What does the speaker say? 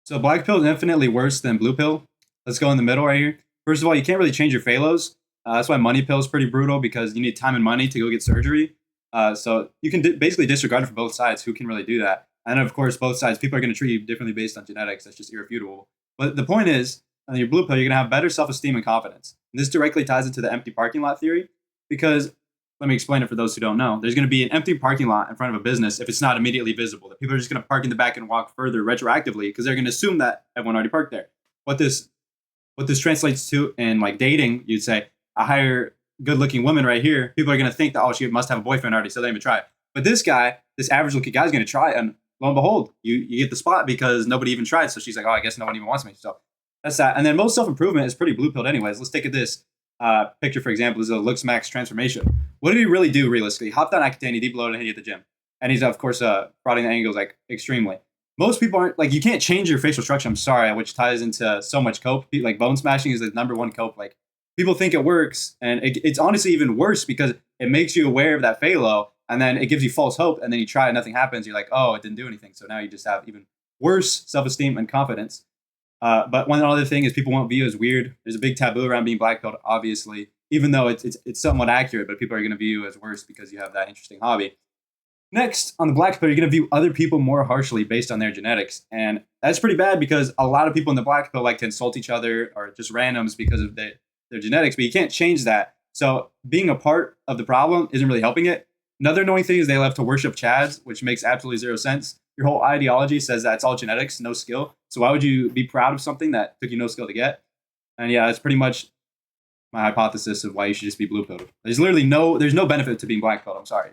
So black pill is infinitely worse than blue pill. Let's go in the middle right here. First of all, you can't really change your phalos. That's why money pill is pretty brutal because you need time and money to go get surgery. So you can basically disregard it for both sides. Who can really do that? And of course, both sides, people are going to treat you differently based on genetics. That's just irrefutable. But the point is, on your blue pill, you're going to have better self esteem and confidence. And this directly ties into the empty parking lot theory because let me explain it for those who don't know. There's going to be an empty parking lot in front of a business if it's not immediately visible. That people are just going to park in the back and walk further retroactively because they're going to assume that everyone already parked there. What this what this translates to in like dating, you'd say a higher good looking woman right here. People are going to think that she must have a boyfriend already, so they even try. But this guy, this average looking guy, is going to try, and lo and behold, you get the spot because nobody even tried. So she's like, oh, I guess no one even wants me. So that's that. And then most self improvement is pretty blue pilled, anyways. Let's take this picture for example. This is a looks max transformation. What did he really do realistically? He hopped on Accutane, he deep loaded, and hit the gym. And he's of course prodding the angles like extremely. Most people aren't like you can't change your facial structure. I'm sorry, which ties into so much cope. Like bone smashing is the number one cope. Like people think it works, and it's honestly even worse because it makes you aware of that phalo, and then it gives you false hope, and then you try and nothing happens. You're like, oh, it didn't do anything. So now you just have even worse self-esteem and confidence. But one other thing is people won't view as weird. There's a big taboo around being black belt, obviously, even though it's somewhat accurate. But people are going to view you as worse because you have that interesting hobby. Next, on the black pill, you're going to view other people more harshly based on their genetics. And that's pretty bad because a lot of people in the black pill like to insult each other or just randoms because of their genetics, but you can't change that. So being a part of the problem isn't really helping it. Another annoying thing is they love to worship Chads, which makes absolutely zero sense. Your whole ideology says that it's all genetics, no skill. So why would you be proud of something that took you no skill to get? And yeah, that's pretty much my hypothesis of why you should just be blue pilled. There's no benefit to being black pilled. I'm sorry.